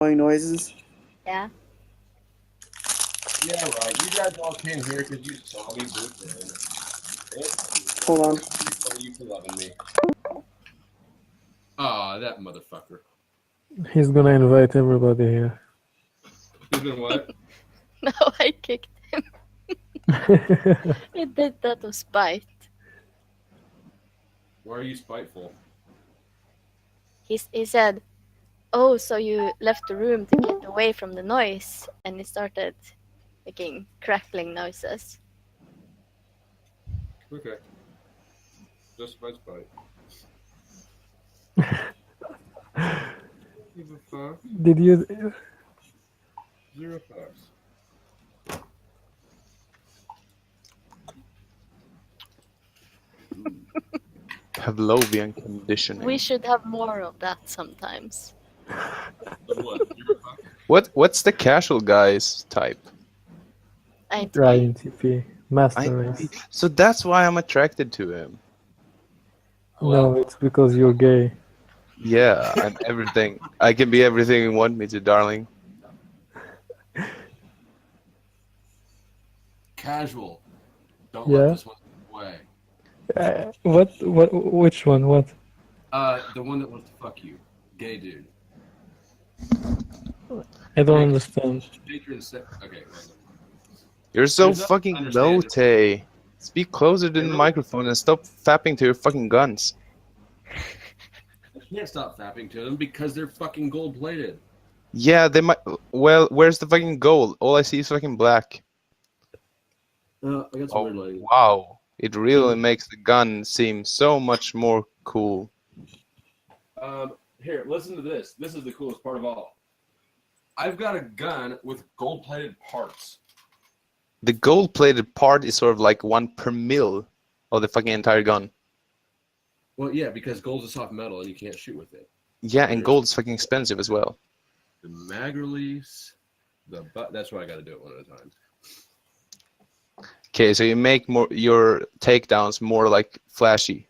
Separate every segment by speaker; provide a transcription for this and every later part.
Speaker 1: funny noises?
Speaker 2: Yeah.
Speaker 3: Yeah, right. You guys all came here because you saw me boot in.
Speaker 1: Hold on.
Speaker 3: For you for loving me. Aw, that motherfucker.
Speaker 4: He's gonna invite everybody here.
Speaker 3: He's been what?
Speaker 2: No, I kicked him. He did that to spite.
Speaker 3: Why are you spiteful?
Speaker 2: He said, "Oh, so you left the room to get away from the noise," and he started making crackling noises.
Speaker 3: Okay. Just my spite. Give a fuck.
Speaker 4: Did you?
Speaker 3: 0 fucks.
Speaker 5: Pavlovian conditioning.
Speaker 2: We should have more of that sometimes.
Speaker 3: The what?
Speaker 5: What's the casual guy's type?
Speaker 4: Ryan TP. Master race.
Speaker 5: So that's why I'm attracted to him.
Speaker 4: No, it's because you're gay.
Speaker 5: Yeah, I'm everything. I can be everything you want me to, darling.
Speaker 3: Casual. Don't
Speaker 4: Yeah.
Speaker 3: let this one away.
Speaker 4: Which one? What?
Speaker 3: The one that wants to fuck you. Gay dude.
Speaker 4: I don't understand.
Speaker 3: Okay.
Speaker 5: You're so
Speaker 3: There's no
Speaker 5: fucking
Speaker 3: understanding.
Speaker 5: low, Tay. Speak closer to the microphone and stop fapping to your fucking guns.
Speaker 3: I can't stop fapping to them because they're fucking gold plated.
Speaker 5: Yeah, they might. Well, where's the fucking gold? All I see is fucking black.
Speaker 3: I got some
Speaker 5: Oh,
Speaker 3: weird lighting.
Speaker 5: wow. It really makes the gun seem so much more cool.
Speaker 3: Here, listen to this. This is the coolest part of all. I've got a gun with gold plated parts.
Speaker 5: The gold-plated part is sort of like 1 per mil of the fucking entire gun.
Speaker 3: Well, yeah, because gold's a soft metal and you can't shoot with it.
Speaker 5: Yeah, and gold's fucking expensive as well.
Speaker 3: The mag release, that's why I got to do it one at a time.
Speaker 5: Okay, so you make your takedowns more like flashy.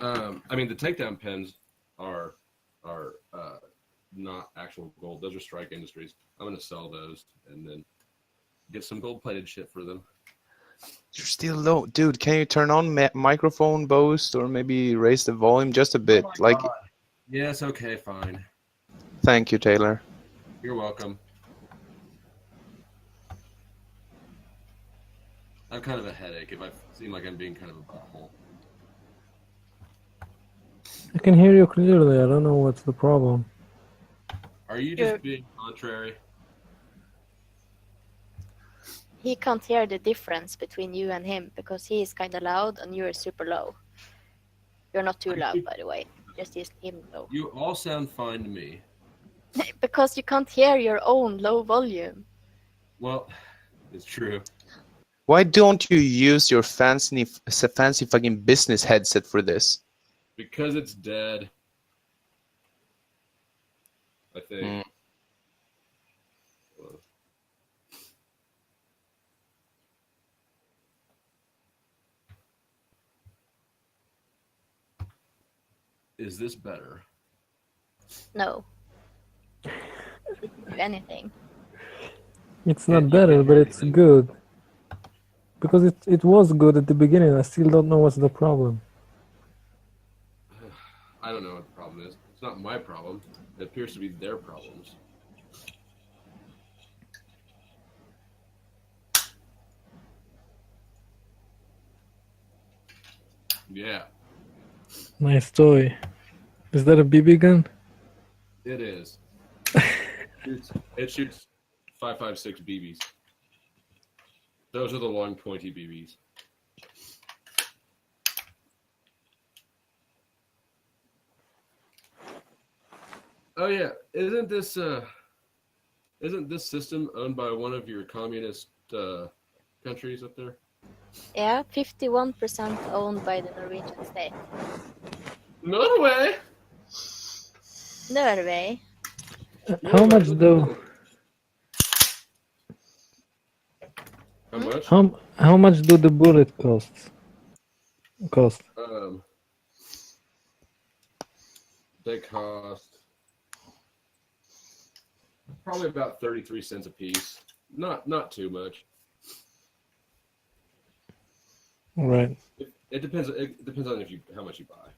Speaker 3: I mean, the takedown pins are not actual gold. Those are Strike Industries. I'm gonna sell those and then get some gold-plated shit for them.
Speaker 5: You're still low, dude. Can you turn on microphone boost or maybe raise the volume just a bit? Like,
Speaker 3: Yes, okay, fine.
Speaker 5: thank you, Taylor.
Speaker 3: You're welcome. I'm kind of a headache if I seem like I'm being kind of a butthole.
Speaker 4: I can hear you clearly. I don't know what's the problem.
Speaker 3: Are you just being contrary?
Speaker 2: He can't hear the difference between you and him because he is kind of loud and you are super low. You're not too loud, by the way. Just him low.
Speaker 3: You all sound fine to me.
Speaker 2: Because you can't hear your own low volume.
Speaker 3: Well, it's true.
Speaker 5: Why don't you use your fancy fucking business headset for this?
Speaker 3: Because it's dead. I think. Is this better?
Speaker 2: No. Do anything.
Speaker 4: It's not better, but it's good. Because it was good at the beginning. I still don't know what's the problem.
Speaker 3: I don't know what the problem is. It's not my problem. It appears to be their problems. Yeah.
Speaker 4: Nice toy. Is that a BB gun?
Speaker 3: It is. It shoots 5.56 BBs. Those are the long, pointy BBs. Oh yeah, isn't this system owned by one of your communist countries up there?
Speaker 2: Yeah, 51% owned by the Norwegian state.
Speaker 3: Norway.
Speaker 2: Norway.
Speaker 4: How much though?
Speaker 3: How much?
Speaker 4: How much do the bullet cost?
Speaker 3: They cost Probably about 33 cents a piece. Not too much.
Speaker 4: Right.
Speaker 3: It depends. It depends on how much you buy.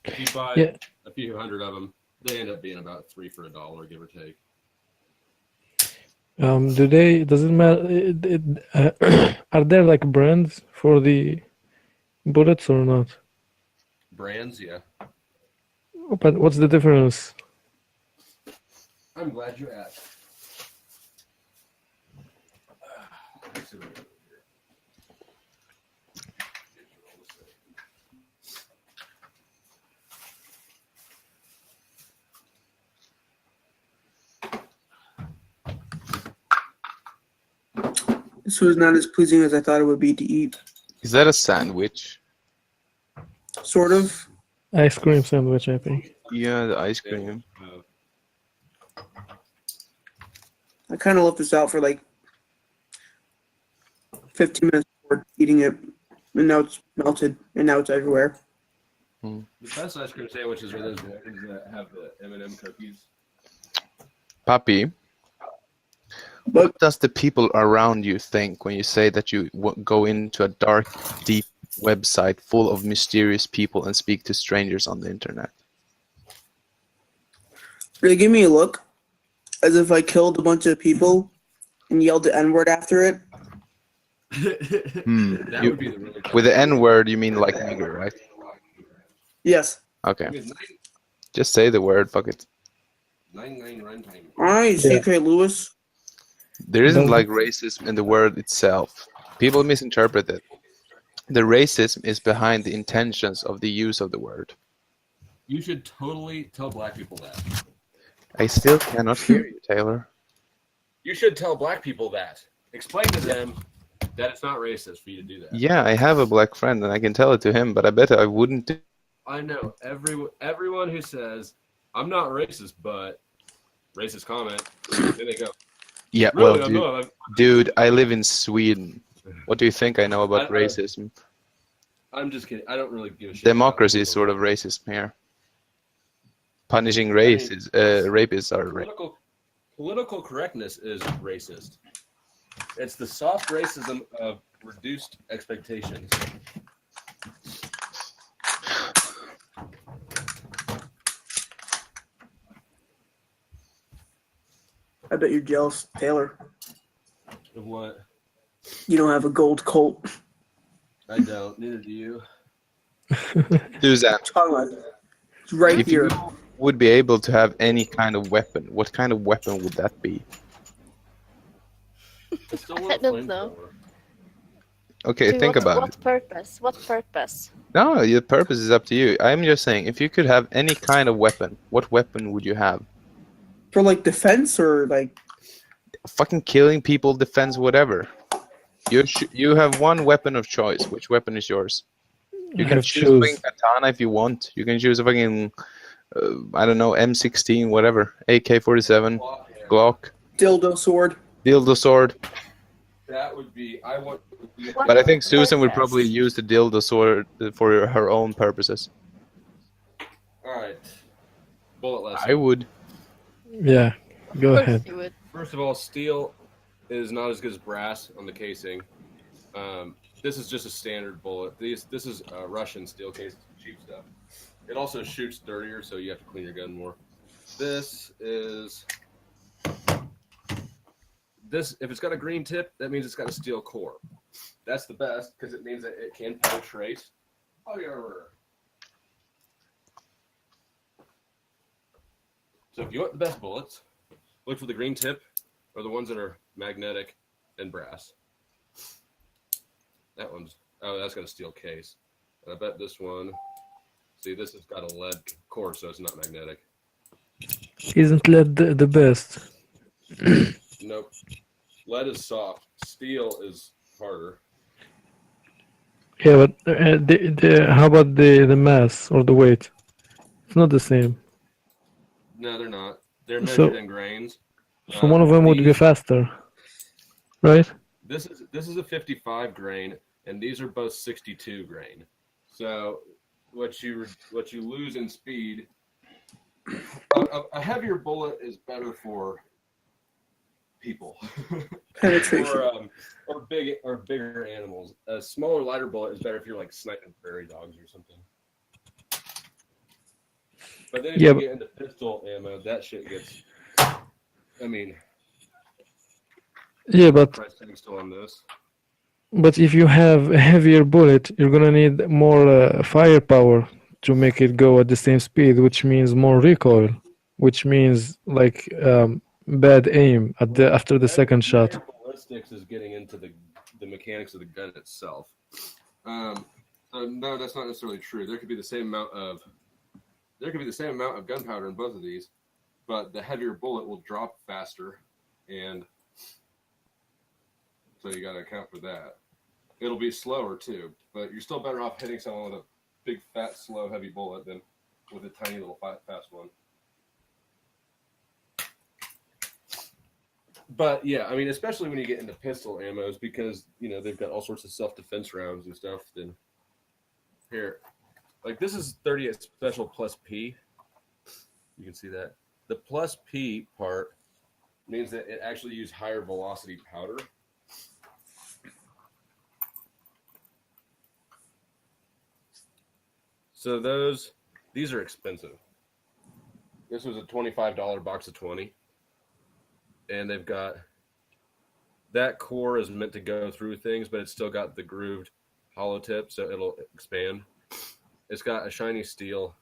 Speaker 3: If you buy
Speaker 4: Yeah.
Speaker 3: a few hundred of them, they end up being about $3 for $1, give or take.
Speaker 4: Does it matter? Are there like brands for the bullets or not?
Speaker 3: Brands, yeah.
Speaker 4: But what's the difference?
Speaker 3: I'm glad you asked.
Speaker 1: This was not as pleasing as I thought it would be to eat.
Speaker 5: Is that a sandwich?
Speaker 1: Sort of.
Speaker 4: Ice cream sandwich, I think.
Speaker 5: Yeah, the ice cream.
Speaker 1: I kind of left this out for like 15 minutes before eating it, and now it's melted, and now it's everywhere.
Speaker 3: The best ice cream sandwiches are those ones that have the M&M cookies.
Speaker 5: Papi, what does the people around you think when you say that you go into a dark, deep website full of mysterious people and speak to strangers on the internet?
Speaker 1: They give me a look as if I killed a bunch of people and yelled the N-word after it.
Speaker 3: That would be the really
Speaker 5: With the N-word, you mean like nigger, right?
Speaker 1: Yes.
Speaker 5: Okay. Just say the word, fuck it.
Speaker 3: 99 runtime.
Speaker 1: All right,
Speaker 4: Yeah.
Speaker 1: CK Lewis.
Speaker 5: There isn't
Speaker 4: No.
Speaker 5: like racism in the word itself. People misinterpret it. The racism is behind the intentions of the use of the word.
Speaker 3: You should totally tell black people that.
Speaker 5: I still cannot hear you, Taylor.
Speaker 3: You should tell black people that. Explain to them that it's not racist for you to do that.
Speaker 5: Yeah, I have a black friend and I can tell it to him, but I bet I wouldn't do.
Speaker 3: I know everyone who says I'm not racist, but racist comment, then they go,
Speaker 5: Yeah,
Speaker 3: really,
Speaker 5: well,
Speaker 3: I'm not.
Speaker 5: dude, I live in Sweden. What do you think I know about racism?
Speaker 3: I'm just kidding. I don't really give a shit.
Speaker 5: Democracy is sort of racism here. Punishing rapists are
Speaker 3: Political correctness is racist. It's the soft racism of reduced expectations.
Speaker 1: I bet you're jealous, Taylor.
Speaker 3: Of what?
Speaker 1: You don't have a gold Colt.
Speaker 3: I don't. Neither do you.
Speaker 5: Suzanne,
Speaker 1: It's right
Speaker 5: if
Speaker 1: here.
Speaker 5: you would be able to have any kind of weapon, what kind of weapon would that be?
Speaker 3: I still
Speaker 2: I
Speaker 3: want a
Speaker 2: don't know.
Speaker 3: flamethrower.
Speaker 5: Okay,
Speaker 2: To
Speaker 5: think about it.
Speaker 2: What purpose? What purpose?
Speaker 5: No, your purpose is up to you. I'm just saying, if you could have any kind of weapon, what weapon would you have?
Speaker 1: For like defense or like
Speaker 5: Fucking killing people, defense, whatever. You have one weapon of choice. Which weapon is yours? You
Speaker 4: I
Speaker 5: can
Speaker 4: have
Speaker 5: choose a fucking
Speaker 4: shoes.
Speaker 5: katana if you want. You can choose a fucking, I don't know, M16, whatever. AK-47, Glock,
Speaker 1: dildo sword.
Speaker 5: dildo sword.
Speaker 3: That would be. I want.
Speaker 2: What
Speaker 5: But I think Susan would
Speaker 2: purpose?
Speaker 5: probably use the dildo sword for her own purposes.
Speaker 3: All right. Bullet lesson.
Speaker 5: I would.
Speaker 4: Yeah, go
Speaker 2: Of course
Speaker 4: ahead.
Speaker 2: you would.
Speaker 3: First of all, steel is not as good as brass on the casing. This is just a standard bullet. This is Russian steel case, cheap stuff. It also shoots dirtier, so you have to clean your gun more. This is if it's got a green tip, that means it's got a steel core. That's the best because it means that it can penetrate. Oh, yeah. So if you want the best bullets, look for the green tip or the ones that are magnetic and brass. That's got a steel case. And I bet this one, see, this has got a lead core, so it's not magnetic.
Speaker 4: Isn't lead the best?
Speaker 3: Nope. Lead is soft. Steel is harder.
Speaker 4: Yeah, but how about the mass or the weight? It's not the same.
Speaker 3: No, they're not. They're measured
Speaker 4: So-
Speaker 3: in grains.
Speaker 4: So one of them would be faster, right?
Speaker 3: This is a 55 grain, and these are both 62 grain. So what you lose in speed, a heavier bullet is better for people.
Speaker 1: Penetration.
Speaker 3: or bigger animals. A smaller, lighter bullet is better if you're like sniping prairie dogs or something. But then if
Speaker 4: Yeah,
Speaker 3: you
Speaker 4: but-
Speaker 3: get into pistol ammo, that shit gets. I mean,
Speaker 4: Yeah, but
Speaker 3: price tag still on this.
Speaker 4: if you have a heavier bullet, you're gonna need more firepower to make it go at the same speed, which means more recoil, which means like bad aim at the after the second shot.
Speaker 3: Ballistics is getting into the mechanics of the gun itself. So no, that's not necessarily true. There could be the same amount of gunpowder in both of these, but the heavier bullet will drop faster, and so you got to account for that. It'll be slower too, but you're still better off hitting someone with a big, fat, slow, heavy bullet than with a tiny little fast one. But yeah, I mean, especially when you get into pistol ammos, because they've got all sorts of self-defense rounds and stuff. Then here, like this is 38 Special Plus P. You can see that the Plus P part means that it actually uses higher velocity powder. So these are expensive. This was a $25 box of 20. And they've got that core is meant to go through things, but it's still got the grooved hollow tip, so it'll expand. It's got a shiny steel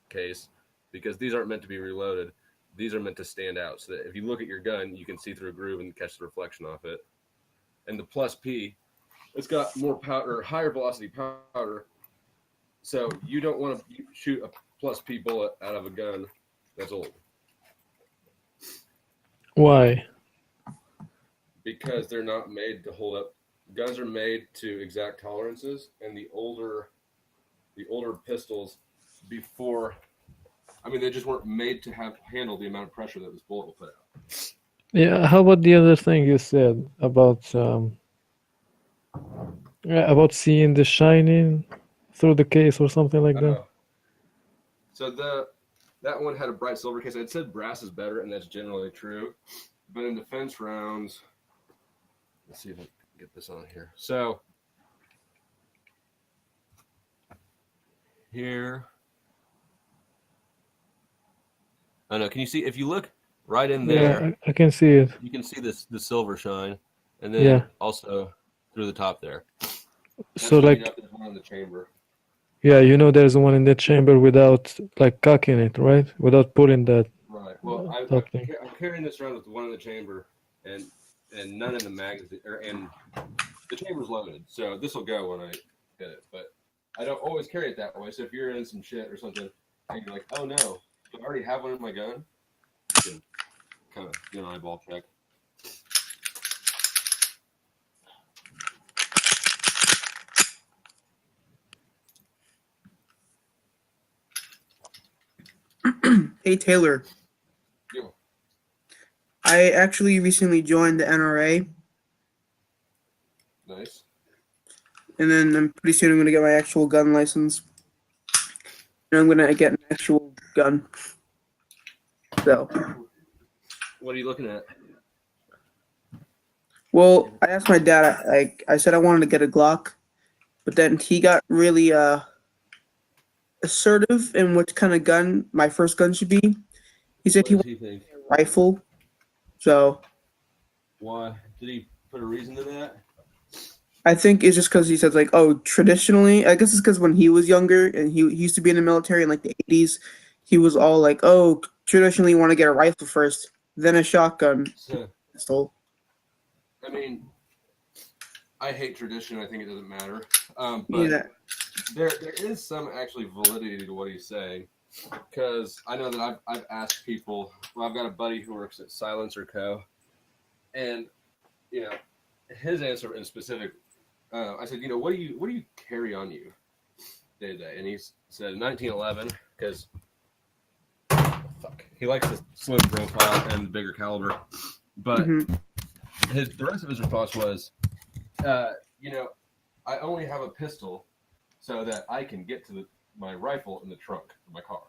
Speaker 3: case because these aren't meant to be reloaded. These are meant to stand out so that if you look at your gun, you can see through a groove and catch the reflection off it. And the Plus P, it's got more powder, higher velocity powder. So you don't want to shoot a Plus P bullet out of a gun that's old.
Speaker 4: Why?
Speaker 3: Because they're not made to hold up. Guns are made to exact tolerances, and the older pistols before, they just weren't made to handle the amount of pressure that this bullet will put out.
Speaker 4: Yeah, how about the other thing you said about seeing the shining through the case or something like that?
Speaker 3: So that one had a bright silver case. I'd said brass is better, and that's generally true. But in defense rounds, let's see if I can get this on here. So here, I know. Can you see? If you look right in there,
Speaker 4: Yeah, I can see it.
Speaker 3: you can see the silver shine, and then also through the top there.
Speaker 4: So like,
Speaker 3: there's one in the chamber.
Speaker 4: yeah, there's one in the chamber without like cocking it, right? Without putting that.
Speaker 3: Right. Well, I'm carrying this around with one in the chamber and none in the magazine, and the chamber's loaded, so this will go when I get it. But I don't always carry it that way. So if you're in some shit or something, and you're like, "Oh no, I already have one in my gun," you can kind of do an eyeball check.
Speaker 1: Hey Taylor,
Speaker 3: Yeah.
Speaker 1: I actually recently joined the NRA,
Speaker 3: Nice.
Speaker 1: and then I'm pretty soon I'm gonna get my actual gun license, and I'm gonna get an actual gun. So,
Speaker 3: What are you looking at?
Speaker 1: well, I asked my dad. I said I wanted to get a Glock, but then he got really assertive in what kind of gun my first gun should be. He said
Speaker 3: What
Speaker 1: he
Speaker 3: does
Speaker 1: wanted
Speaker 3: he think?
Speaker 1: a rifle. So
Speaker 3: Why did he put a reason to that?
Speaker 1: I think it's just because he says like, oh, traditionally, I guess it's because when he was younger and he used to be in the military in like the 80s, he was all like, oh, traditionally you want to get a rifle first, then a shotgun,
Speaker 3: So,
Speaker 1: pistol.
Speaker 3: I hate tradition. I think it doesn't matter. But
Speaker 1: Yeah.
Speaker 3: there is some actually validity to what he's saying, because I know that I've asked people. Well, I've got a buddy who works at Silencer Co. And his answer in specific, I said, what do you carry on you day to day? And he said 1911 because he likes the slim profile and the bigger caliber. But the rest of his response was, I only have a pistol so that I can get to my rifle in the trunk of my car.